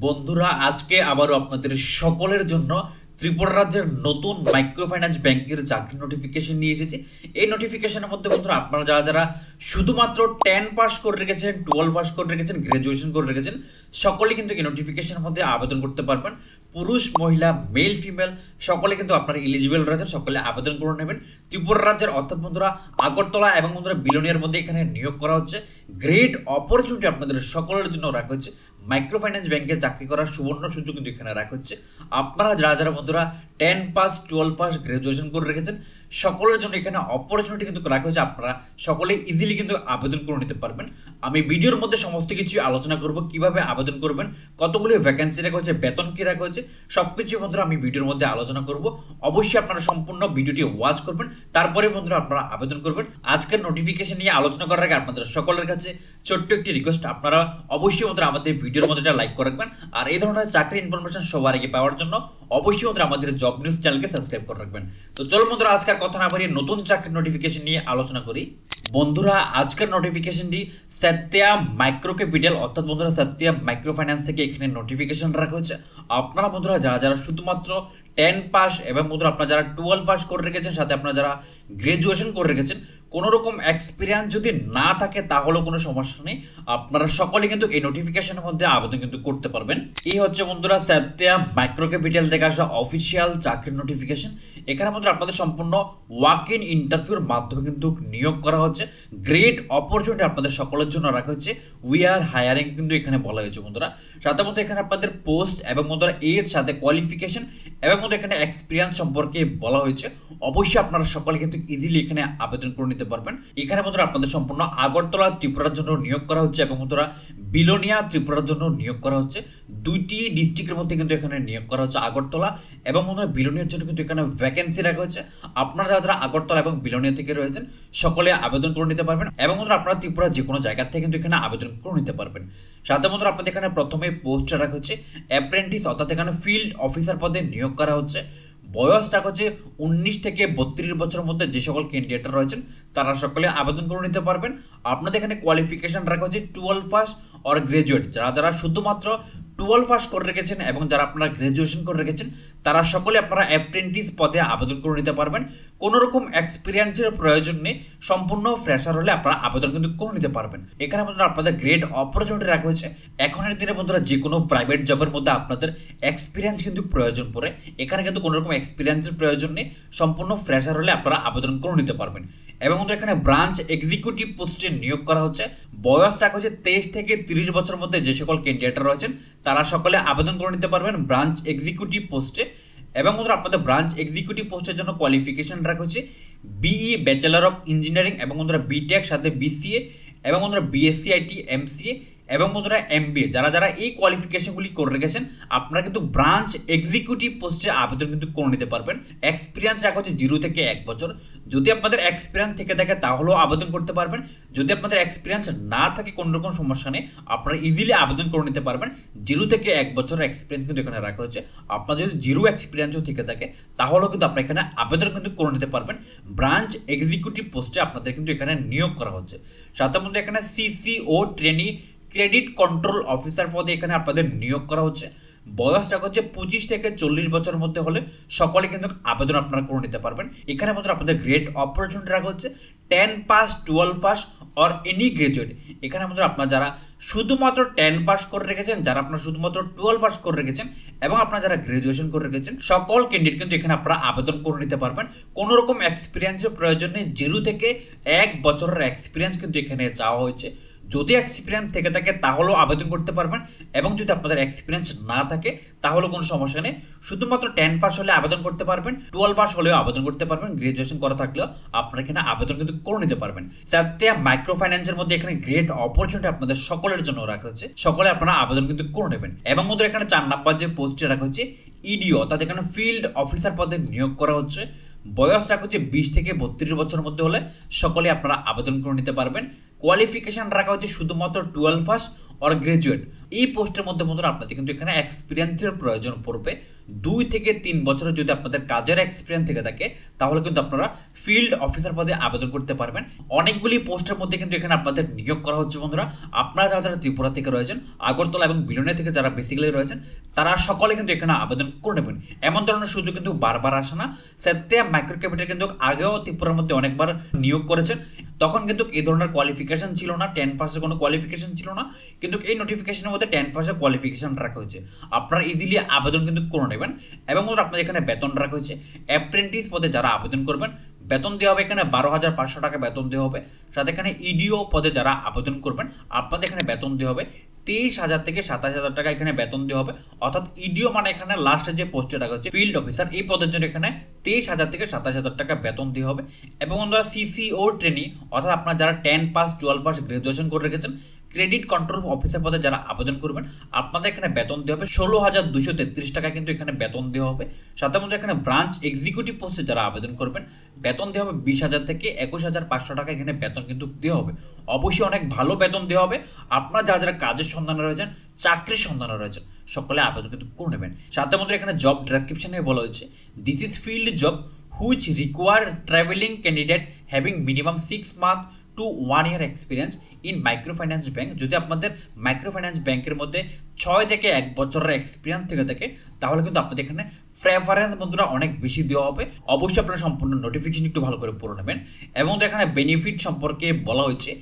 বন্ধুরা আজকে আবারও আপনাদের সকলের জন্য ত্রিপুরা রাজ্যের নতুন মাইক্রো ফাইন্যান্স ব্যাংকের চাকরি নোটিফিকেশন নিয়ে এসেছি। এই নোটিফিকেশনের মধ্যে বন্ধুরা আপনারা যারা শুধুমাত্র 10 পাস করে রেখেছেন, 12 পাস করে রেখেছেন, গ্র্যাজুয়েশন করে রেখেছেন, সকলে কিন্তু এই নোটিফিকেশনের মধ্যে আবেদন করতে পারবেন। পুরুষ, মহিলা, মেল, ফিমেল সকলে কিন্তু আপনারা এলিজিবল রয়েছেন, সকলে আবেদন করে নেবেন। ত্রিপুরা রাজ্যের অর্থাৎ বন্ধুরা আগরতলা এবং বন্ধুরা বিলোনিয়ার মধ্যে এখানে নিয়োগ করা হচ্ছে। গ্রেট অপরচুনিটি আপনাদের সকলের জন্য রাখা হচ্ছে। মাইক্রো ফাইন্যান্স ব্যাংকে চাকরি করার সুবর্ণ সুযোগ কিন্তু এখানে রাখা হচ্ছে। আপনারা যারা বন্ধুরা 10 পাস, 12 পাস, গ্র্যাজুয়েশন করে রেখেছেন, সকলের জন্য এখানে অপরচুনিটি কিন্তু রাখা হচ্ছে। আপনারা সকলে ইজিলি কিন্তু আবেদন করে নিতে পারবেন। আমি ভিডিওর মধ্যে সমস্ত কিছু আলোচনা করব, কিভাবে আবেদন করবেন, কতগুলি ভ্যাকেন্সি রাখা হচ্ছে, বেতন কি রাখা হচ্ছে, সবকিছু বন্ধুরা আমি ভিডিওর মধ্যে আলোচনা করব। অবশ্যই আপনারা সম্পূর্ণ ভিডিওটি ওয়াচ করবেন, তারপরে বন্ধুরা আপনারা আবেদন করবেন। আজকের নোটিফিকেশন নিয়ে আলোচনা করার আগে আপনাদের সকলের কাছে ছোট্ট একটি রিকোয়েস্ট, আপনারা অবশ্যই বন্ধুরা আমাদের ভিডিওর মধ্যে লাইক করে রাখবেন। আর এই ধরনের চাকরি ইনফরমেশন সবার আগে পাওয়ার জন্য অবশ্যই বন্ধুরা আমাদের জব নিউজ চ্যানেলকে সাবস্ক্রাইব করে রাখবেন। তো চলো বন্ধুরা আজকের কথা না বাড়িয়ে নতুন চাকরির নোটিফিকেশন নিয়ে আলোচনা করি। বন্ধুরা আজকের নোটিফিকেশনটি সত্যা মাইক্রো ক্যাপিটাল অর্থাৎ বন্ধুরা সত্যা মাইক্রো ফাইন্যান্স থেকে এখানে নোটিফিকেশন রাখা হয়েছে। আপনারা বন্ধুরা যারা শুধুমাত্র 10 পাস এবং বন্ধুরা আপনারা যারা 12 পাস করে রেখেছেন, সাথে আপনারা যারা গ্র্যাজুয়েশন করে রেখেছেন, কোনো রকম এক্সপিরিয়েন্স যদি না থাকে তাহলেও কোনো সমস্যা নেই, আপনারা সকলে কিন্তু এই নোটিফিকেশনের মধ্যে আবেদন কিন্তু করতে পারবেন। এই হচ্ছে বন্ধুরা সত্যা মাইক্রো ক্যাপিটাল থেকে আসা অফিসিয়াল চাকরির নোটিফিকেশন। এখানে বন্ধুরা আপনাদের সম্পূর্ণ ওয়াক ইন ইন্টারভিউর মাধ্যমে কিন্তু নিয়োগ করা হচ্ছে। গ্রেট অপরচুনিটি আপনাদের সকলের জন্য রাখা হচ্ছে। উই আর হায়ারিং কিন্তু এখানে বলা হয়েছে বন্ধুরা। সাথে মধ্যে এখানে আপনাদের পোস্ট এবং বন্ধুরা এজ, সাথে কোয়ালিফিকেশন এবং বন্ধুরা এখানে এক্সপিরিয়েন্স সম্পর্কে বলা হয়েছে। অবশ্যই আপনারা সকলে কিন্তু ইজিলি এখানে আবেদন করে নিতে পারবেন। এখানে বন্ধুরা আপনাদের সম্পূর্ণ আগরতলা ত্রিপুরার জন্য নিয়োগ করা হচ্ছে এবং বন্ধুরা বিলোনিয়া ত্রিপুরার জন্য নিয়োগ করা হচ্ছে। দুইটি ডিস্ট্রিক্টের মধ্যে কিন্তু এখানে নিয়োগ করা হচ্ছে, আগরতলা এবং বন্ধুরা বিলোনিয়ার জন্য কিন্তু এখানে ভ্যাকেন্সি রাখা হচ্ছে। আপনারা যারা আগরতলা এবং বিলোনিয়া থেকে রয়েছেন সকলে আবেদন করে নিতে পারবেন এবং বন্ধুরা আপনারা ত্রিপুরা যে কোনো জায়গা থেকে কিন্তু এখানে আবেদন করে নিতে পারবেন। সাথে বন্ধুরা আপনাদের এখানে প্রথমে পোস্ট রাখা হচ্ছে অ্যাপ্রেন্টিস অর্থাৎ এখানে ফিল্ড অফিসার পদে নিয়োগ করা হচ্ছে। বয়সটা হচ্ছে 19 থেকে 32 বছরের মধ্যে যে সকল ক্যান্ডিডেট রয়েছেন তারা সকলে আবেদন করে নিতে পারবেন। আপনাদের এখানে কোয়ালিফিকেশন রাখা হচ্ছে 12 পাস অর গ্র্যাজুয়েট। যারা শুধুমাত্র 12 পাস করে রেখেছেন এবং যারা আপনারা গ্র্যাজুয়েশন করে রেখেছেন তারা সকলে আপনারা অ্যাপ্রেন্টিস পদে আবেদন করে নিতে পারবেন। কোনো রকম এক্সপিরিয়েন্সের প্রয়োজন নেই, সম্পূর্ণ ফ্রেশার হলে আপনারা আবেদন কিন্তু করে নিতে পারবেন। এখানে বন্ধুরা আপনাদের গ্রেট অপরচুনিটি রাখা হয়েছে। এখনের দিনে বন্ধুরা যে কোনো প্রাইভেট জবের মধ্যে আপনাদের এক্সপিরিয়েন্স কিন্তু প্রয়োজন পড়ে, এখানে কিন্তু কোনো রকম এক্সপিরিয়েন্সের প্রয়োজন নেই, সম্পূর্ণ ফ্রেশার হলে আপনারা আবেদন করে নিতে পারবেন। এবং বন্ধুরা এখানে ব্রাঞ্চ এক্সিকিউটিভ পোস্টে নিয়োগ করা হচ্ছে। বয়স রাখা হচ্ছে 23 থেকে 30 বছরের মধ্যে যে সকল ক্যান্ডিডেট রয়েছেন তারা সকলে আবেদন করে নিতে পারবেন ব্রাঞ্চ এক্সিকিউটিভ পোস্টে। এবং বন্ধুরা আপনাদের ব্রাঞ্চ এক্সিকিউটিভ পোস্টের জন্য কোয়ালিফিকেশন রাখা হচ্ছে বিই ব্যাচেলর অফ ইঞ্জিনিয়ারিং এবং বন্ধুরা বিটেক, সাথে বিসিএ এবং বন্ধুরা বিএসসি আইটি, এমসিএ এবং বন্ধুরা এমবিএ। যারা এই কোয়ালিফিকেশনগুলি করে রেখেছেন আপনারা কিন্তু ব্রাঞ্চ এক্সিকিউটিভ পোস্টে আবেদন কিন্তু করে নিতে পারবেন। এক্সপিরিয়েন্স রাখা হচ্ছে 0 থেকে 1 বছর। যদি আপনাদের এক্সপিরিয়েন্স থেকে থাকে তাহলেও আবেদন করতে পারবেন। যদি আপনাদের এক্সপিরিয়েন্স না থাকে কোনো রকম সমস্যা নেই, আপনারা ইজিলি আবেদন করে নিতে পারবেন। 0 থেকে 1 বছরের এক্সপিরিয়েন্স কিন্তু এখানে রাখা হচ্ছে। আপনার যদি 0 এক্সপিরিয়েন্সও থেকে থাকে তাহলেও কিন্তু আপনারা এখানে আবেদন কিন্তু করে নিতে পারবেন। ব্রাঞ্চ এক্সিকিউটিভ পোস্টে আপনাদের কিন্তু এখানে নিয়োগ করা হচ্ছে। সাথে মধ্যে এখানে সিসিও ট্রেনি ক্রেডিট কন্ট্রোল অফিসার পদে এখানে আপনাদের নিয়োগ করা হচ্ছে। বয়সটা হচ্ছে 25 থেকে 40 বছরের মধ্যে হলে সকলে কিন্তু আবেদন আপনারা করে নিতে পারবেন। এখানে মধ্যে আপনাদের গ্রেট অপরচুনিটি রাখা হচ্ছে 10 pass, 12 pass or any graduate. এখানে মধ্যে আপনারা যারা শুধুমাত্র 10 পাস করে রেখেছেন, যারা আপনারা শুধুমাত্র 12 পাস করে রেখেছেন এবং আপনারা যারা গ্র্যাজুয়েশন করে রেখেছেন সকল ক্যান্ডিডেট কিন্তু এখানে আপনারা আবেদন করে নিতে পারবেন। কোনো রকম এক্সপিরিয়েন্সের প্রয়োজন নেই, 0 থেকে 1 বছরের এক্সপিরিয়েন্স কিন্তু এখানে চাওয়া হয়েছে। যদি এক্সপিরিয়েন্স থেকে থাকে তাহলেও আবেদন করতে পারবেন এবং যদি আপনাদের এক্সপিরিয়েন্স না থাকে তাহলে কোনো সমস্যা নেই, শুধুমাত্র 10 পাস হলে আবেদন করতে পারবেন, 12 পাস হলেও আবেদন করতে পারবেন, গ্র্যাজুয়েশন করা থাকলেও আপনারা এখানে আবেদন কিন্তু করে নিতে পারবেন। সত্যা মাইক্রো ফাইন্যান্সের মধ্যে এখানে গ্রেট অপরচুনিটি আপনাদের সকলের জন্য রাখা হচ্ছে, সকলে আপনারা আবেদন কিন্তু করে নেবেন। এবং মধ্যে এখানে 4 নাম্বার যে পোস্টে রাখা হচ্ছে ইডিও অর্থাৎ এখানে ফিল্ড অফিসার পদে নিয়োগ করা হচ্ছে। বয়স রাখা হচ্ছে 20 থেকে 32 বছরের মধ্যে হলে সকলে আপনারা আবেদন করে নিতে পারবেন। কোয়ালিফিকেশন রাখা হচ্ছে শুধুমাত্র 12 পাস অর গ্র্যাজুয়েট। এই পোস্টের মধ্যে বন্ধুরা আপনাদের কিন্তু এখানে এক্সপিরিয়েন্সের প্রয়োজন পড়বে। 2 থেকে 3 বছরের যদি আপনাদের কাজের এক্সপিরিয়েন্স থেকে থাকে তাহলে কিন্তু আপনারা ফিল্ড অফিসার পদে আবেদন করতে পারবেন। অনেকগুলি পোস্টের মধ্যে কিন্তু এখানে আপনাদের নিয়োগ করা হচ্ছে বন্ধুরা। আপনারা যারা ত্রিপুরা থেকে রয়েছেন, আগরতলা এবং বিলোনিয়া থেকে যারা বেসিক্যালি রয়েছেন, তারা সকলে কিন্তু এখানে আবেদন করে নেবেন। এমন ধরনের সুযোগ কিন্তু বারবার আসে না। সত্যি মাইক্রো ক্যাপিটাল কিন্তু আগেও ত্রিপুরার মধ্যে অনেকবার নিয়োগ করেছেন, তখন কিন্তু এই ধরনের কোয়ালিফিকেশন ছিল না, 10 পাসের কোনো কোয়ালিফিকেশন ছিল না। কিন্তু এই নোটিফিকেশনের মধ্যে 10 পাসের কোয়ালিফিকেশন রাখা হয়েছে, আপনারা ইজিলি আবেদন কিন্তু করে নেবেন। এবং আপনাদের এখানে বেতন রাখা হয়েছে। অ্যাপ্রেন্টিস পদে যারা আবেদন করবেন বেতন দেওয়া হবে এখানে 12,500 টাকা বেতন দেওয়া হবে। সাথে এখানে ইডিও পদে যারা আবেদন করবেন আপনাদের এখানে বেতন দেওয়া হবে 23,000 থেকে 27,000 টাকা এখানে বেতন দেওয়া হবে। অর্থাৎ ইডিও মানে এখানে লাস্টে যে পোস্টে রাখা হচ্ছে ফিল্ড অফিসার, এই পদের জন্য এখানে 23,000 থেকে 27,000 টাকা বেতন দেওয়া হবে। এবং আমরা সিসিও ট্রেনিং অর্থাৎ আপনারা যারা 10 পাস 12 পাস গ্রাজুয়েশন করে রেখেছেন, ক্রেডিট কন্ট্রোল অফিসার পদে যারা আবেদন করবেন আপনাদের এখানে বেতন দেওয়া হবে 16,233 টাকা কিন্তু এখানে বেতন দেওয়া হবে। সাথে মধ্যে এখানে ব্রাঞ্চ এক্সিকিউটিভ পোস্টে যারা আবেদন করবেন বেতন দেওয়া হবে 20,000 থেকে 21,500 টাকা এখানে বেতন কিন্তু দেওয়া হবে। অবশ্যই অনেক ভালো বেতন দেওয়া হবে। আপনারা যারা যারা কাজের সন্ধানে রয়েছেন, চাকরির সন্ধানে রয়েছেন, সকলে আবেদন কিন্তু করে নেবেন। সাথে মধ্যে এখানে জব ডেসক্রিপশনে বলা হয়েছে this is field job which require traveling candidate having minimum 6 months to 1 year experience in microfinance bank। যদি আপনাদের মাইক্রোফাইন্যান্স ব্যাংকের মধ্যে 6 থেকে 1 বছরের এক্সপিরিয়েন্স থেকে থাকে তাহলে কিন্তু আপনাদের এখানে প্রেফারেন্স বন্ধুরা অনেক বেশি দেওয়া হবে। অবশ্যই আপনারা সম্পূর্ণ নোটিফিকেশন একটু ভালো করে পড়ে নেবেন। এবং এখানে বেনিফিট সম্পর্কে বলা হয়েছে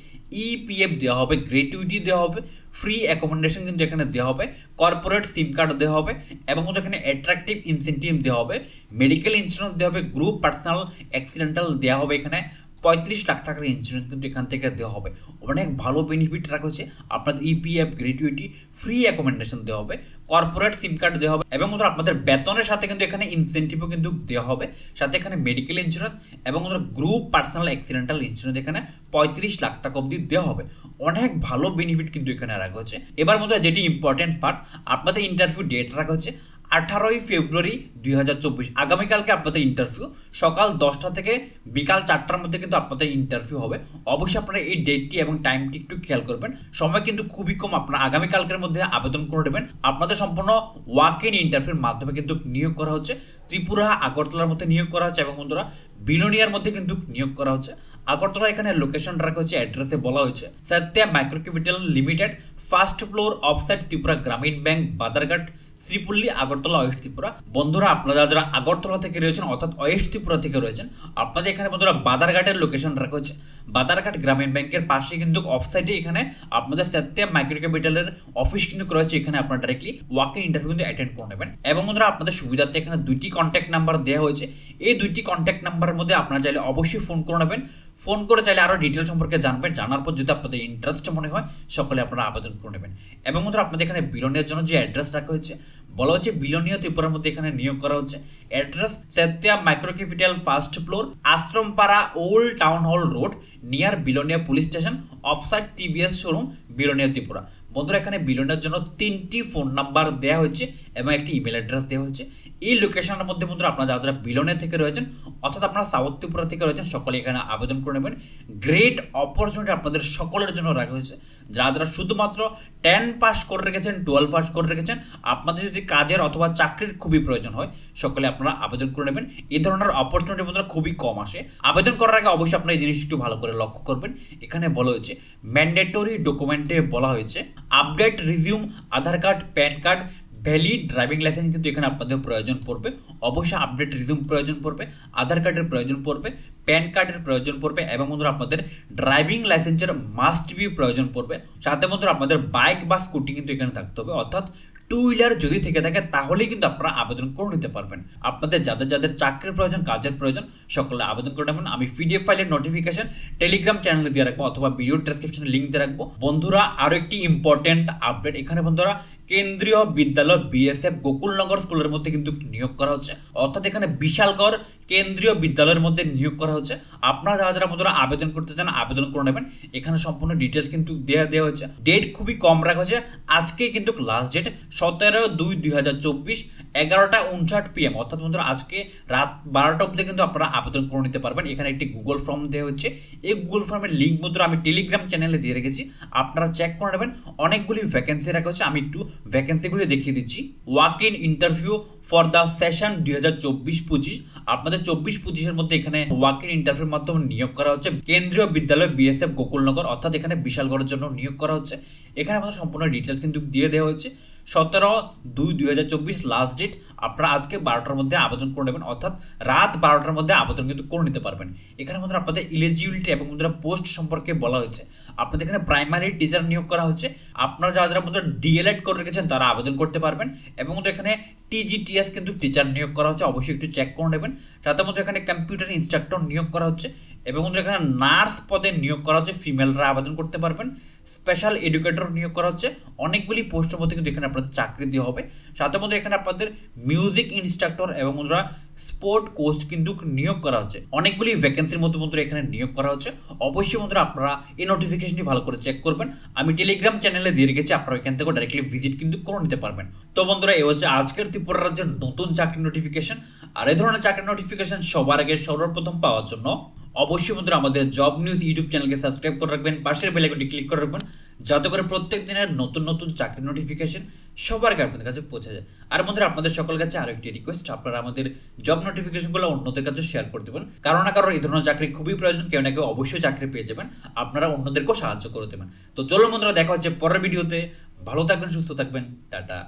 ইপিএফ দেওয়া হবে, গ্র্যাচুইটি দেওয়া হবে, ফ্রি অ্যাকোমোডেশন কিন্তু এখানে দেওয়া হবে, কর্পোরেট সিম কার্ড দেওয়া হবে এবং এখানে অ্যাট্রাকটিভ ইনসেন্টিভ দেওয়া হবে, মেডিকেল ইন্স্যুরেন্স দেওয়া হবে, গ্রুপ পার্সোনাল অ্যাক্সিডেন্টাল দেওয়া হবে। এখানে 35 লাখ টাকার ইন্স্যুরেন্স কিন্তু এখান থেকে দেওয়া হবে। অনেক ভালো বেনিফিট রাখা হচ্ছে। আপনাদের ইপিএফ, গ্র্যাচুইটি, ফ্রি অ্যাকোমোডেশন দেওয়া হবে, কর্পোরেট সিম কার্ড দেওয়া হবে এবং আপনাদের বেতনের সাথে কিন্তু এখানে ইনসেন্টিভও কিন্তু দেওয়া হবে। সাথে এখানে মেডিকেল ইন্স্যুরেন্স এবং গ্রুপ পার্সোনাল অ্যাক্সিডেন্টাল ইন্স্যুরেন্স এখানে 35 লাখ টাকা অবধি দেওয়া হবে। অনেক ভালো বেনিফিট কিন্তু এখানে রাখা হচ্ছে। এবার মধ্যে যেটি ইম্পর্টেন্ট পার্ট, আপনাদের ইন্টারভিউ ডেট রাখা হচ্ছে 18ই ফেব্রুয়ারি 2024। আগামীকালকে আপনাদের ইন্টারভিউ সকাল 10টা থেকে বিকাল 4টার মধ্যে কিন্তু আপনাদের ইন্টারভিউ হবে। অবশ্যই আপনারা এই ডেটটি এবং টাইমটি একটু খেয়াল করবেন। সময় কিন্তু খুবই কম, আপনারা আগামীকালকের মধ্যে আবেদন করে দেবেন। আপনাদের সম্পূর্ণ ওয়াক ইন ইন্টারভিউর মাধ্যমে কিন্তু নিয়োগ করা হচ্ছে। ত্রিপুরা আগরতলার মধ্যে নিয়োগ করা হচ্ছে এবং বন্ধুরা বিলোনিয়ার মধ্যে কিন্তু নিয়োগ করা হচ্ছে। আগরতলা এখানে লোকেশন রাখা হচ্ছে, অ্যাড্রেসে বলা হয়েছে Satya micro capital limited, first floor offside Tripura গ্রামীণ ব্যাংক, বাদারঘাট, শ্রীপল্লী, আগরতলা, ওয়েস্ট ত্রিপুরা। বন্ধুরা আপনারা যারা আগরতলা থেকে রয়েছেন অর্থাৎ ওয়েস্ট ত্রিপুরা থেকে রয়েছেন আপনাদের এখানে বন্ধুরা বাদারঘাটের লোকেশন রাখা হচ্ছে। বাদারঘাট গ্রামীণ ব্যাংকের পাশে কিন্তু অফসাইডে এখানে আপনাদের সত্যা মাইক্রো ক্যাপিটালের অফিস কিন্তু রয়েছে। এখানে আপনারা ডাইরেক্টলি ওয়াক ইন ইন্টারভিউ কিন্তু অ্যাটেন্ড করে নেবেন। এবং বন্ধুরা আপনাদের সুবিধার্থে এখানে 2টি কন্ট্যাক্ট নাম্বার দেওয়া হয়েছে। এই 2টি কন্ট্যাক্ট নাম্বারের মধ্যে আপনারা চাইলে অবশ্যই ফোন করে নেবেন। ফোন করে চাইলে আরও ডিটেল সম্পর্কে জানবেন। জানার পর যদি আপনাদের ইন্টারেস্ট মনে হয় সকলে আপনারা আবেদন করে নেবেন। এবং বন্ধুরা আপনাদের এখানে বিলোনিয়ার জন্য যে অ্যাড্রেস রাখা হয়েছে বলা হচ্ছে বিলোনিয়া ত্রিপুরার মধ্যে এখানে নিয়োগ করা হচ্ছে। Address Satya micro capital, first floor, Ashrampara, old town hall road, near Belonia police station, offside TVS showroom, Belonia Tripura. বন্ধুরা এখানে বিলোনিয়ার জন্য 3টি ফোন নাম্বার দেওয়া হয়েছে এবং একটি ইমেল অ্যাড্রেস দেওয়া হয়েছে। এই লোকেশনের মধ্যে বন্ধুরা আপনারা যারা যারা বিলোনিয়া থেকে রয়েছেন অর্থাৎ আপনারা সাউথ ত্রিপুরা থেকে রয়েছেন সকলে এখানে আবেদন করে নেবেন। গ্রেট অপরচুনিটি আপনাদের সকলের জন্য রাখা হয়েছে। যারা যারা শুধুমাত্র 10 পাস করে রেখেছেন, 12 পাস করে রেখেছেন, আপনাদের যদি কাজের অথবা চাকরির খুবই প্রয়োজন হয় সকলে আপনারা আবেদন করে নেবেন। এই ধরনের অপরচুনিটি বন্ধুরা খুবই কম আসে। আবেদন করার আগে অবশ্যই আপনারা এই জিনিসটি একটু ভালো করে লক্ষ্য করবেন। এখানে বলা হয়েছে ম্যান্ডেটরি ডকুমেন্টে বলা হয়েছে update resume, Aadhaar card, PAN card, valid driving licence কিন্তু এখানে আপনাদের প্রয়োজন পড়বে। অবশ্যই আপডেট রিজিউম প্রয়োজন পড়বে, আধার কার্ডের প্রয়োজন পড়বে, প্যান কার্ডের প্রয়োজন পড়বে এবং বন্ধুরা আপনাদের ড্রাইভিং লাইসেন্সের মাস্ট বি প্রয়োজন পড়বে। সাথে বন্ধুরা আপনাদের বাইক বা স্কুটি কিন্তু এখানে থাকতে হবে। অর্থাৎ 2 হুইলার যদি থেকে থাকে তাহলেই কিন্তু আপনারা আবেদন করে নিতে পারবেন। আপনাদের যাদের যাদের চাকরির প্রয়োজন, কাজের প্রয়োজন সকলে আবেদন করে নেবেন। আমি পিডিএফ ফাইলের নোটিফিকেশন টেলিগ্রাম চ্যানেলে দিয়ে রাখবো অথবা ভিডিও ডেসক্রিপশনে লিঙ্ক দিয়ে রাখবো। বন্ধুরা আরও একটি ইম্পর্টেন্ট আপডেট, এখানে বন্ধুরা কেন্দ্রীয় বিদ্যালয় বিএসএফ গোকুলনগর স্কুলের মধ্যে কিন্তু নিয়োগ করা হচ্ছে। অর্থাৎ এখানে বিশালগড় কেন্দ্রীয় বিদ্যালয়ের মধ্যে নিয়োগ করা হচ্ছে। আপনারা যারা যারা বন্ধুরা আবেদন করতে চান আবেদন করে নেবেন। এখানে সম্পূর্ণ ডিটেলস কিন্তু দেওয়া হচ্ছে। ডেট খুবই কম রাখা হচ্ছে। আজকে কিন্তু লাস্ট ডেট 17/2/2024 11:59 PM, অর্থাৎ বন্ধুরা আজকে রাত 12টা অবধি কিন্তু আপনারা আবেদন করে নিতে পারবেন। এখানে একটি গুগল ফর্ম দেওয়া হচ্ছে, এই গুগল ফর্মের লিঙ্ক বন্ধুরা আমি টেলিগ্রাম চ্যানেলে দিয়ে রেখেছি, আপনারা চেক করে নেবেন। অনেকগুলি ভ্যাকেন্সি রাখা হচ্ছে, আমি একটু ভ্যাকেন্সিগুলি দেখিয়ে দিচ্ছি। Walk in interview for the session 2024-25, আপনাদের 24-25-এর মধ্যে এখানে ওয়াক ইন ইন্টারভিউর মাধ্যমে নিয়োগ করা হচ্ছে। কেন্দ্রীয় বিদ্যালয় বিএসএফ গোকুলনগর, অর্থাৎ এখানে বিশালগড়ের জন্য নিয়োগ করা হচ্ছে। এখানে আমাদের সম্পূর্ণ ডিটেলস কিন্তু দিয়ে দেওয়া হয়েছে। 17/2/2024 লাস্ট ডেট, আপনারা আজকে 12টার মধ্যে আবেদন করে নেবেন, অর্থাৎ রাত 12টার মধ্যে আবেদন কিন্তু করে নিতে পারবেন। এখানে বন্ধুরা আপনাদের এলিজিবিলিটি এবং বন্ধুরা পোস্ট সম্পর্কে বলা হয়েছে। আপনাদের এখানে প্রাইমারি টিচার নিয়োগ করা হচ্ছে, আপনারা যারা বন্ধুরা ডিএলএড করে রেখেছেন তারা আবেদন করতে পারবেন। এবং এখানে টিজিটিএস কিন্তু টিচার নিয়োগ করা হচ্ছে, অবশ্যই একটু চেক করে নেবেন। সাথে মধ্যে এখানে কম্পিউটার ইনস্ট্রাক্টর নিয়োগ করা হচ্ছে এবং এখানে নার্স পদে নিয়োগ করা হচ্ছে, ফিমেলরা আবেদন করতে পারবেন। স্পেশাল এডুকেটর নিয়োগ করা হচ্ছে, অনেকগুলি পোস্টের মধ্যে কিন্তু এখানে আপনাদের চাকরি দেওয়া হবে। সাথে মধ্যে এখানে আপনাদের মিউজিক ইনস্ট্রাক্টর এবং বন্ধুরা স্পোর্ট কোচ কিন্তু নিয়োগ করা হচ্ছে। অনেকগুলি ভ্যাকেন্সির মধ্যে বন্ধুরা এখানে নিয়োগ করা হচ্ছে। অবশ্যই বন্ধুরা আপনারা এই নোটিফিকেশনটি ভালো করে চেক করবেন, আমি টেলিগ্রাম চ্যানেলে দিয়ে রেখেছি, আপনারা এখান থেকে ডাইরেক্টলি ভিজিট কিন্তু করে নিতে পারবেন। তো বন্ধুরা এই হচ্ছে আজকের ত্রিপুরা রাজ্যের নতুন চাকরি নোটিফিকেশন। আর এই ধরনের চাকরি নোটিফিকেশন সবার আগে সর্বপ্রথম পাওয়ার জন্য অবশ্যই বন্ধুরা আমাদের জব নিউজ ইউটিউব চ্যানেলকে সাবস্ক্রাইব করে রাখবেন, পাশের বেল আইকনটি ক্লিক করে রাখবেন, যাতে করে প্রত্যেক দিনের নতুন নতুন চাকরি নোটিফিকেশন সবার আগে আপনাদের কাছে পৌঁছে যায়। আর বন্ধুরা আপনাদের সকল কাছে আরো একটি রিকোয়েস্ট, আপনারা আমাদের জব নোটিফিকেশনগুলো অন্যদের কাছে শেয়ার করে দেবেন। কারো না কারো এই ধরনের চাকরি খুবই প্রয়োজন, কেউ না কেউ অবশ্যই চাকরি পেয়ে যাবেন, আপনারা অন্যদেরকেও সাহায্য করে দেবেন। তো চলো বন্ধুরা দেখা হচ্ছে পরের ভিডিওতে, ভালো থাকবেন, সুস্থ থাকবেন, টাটা।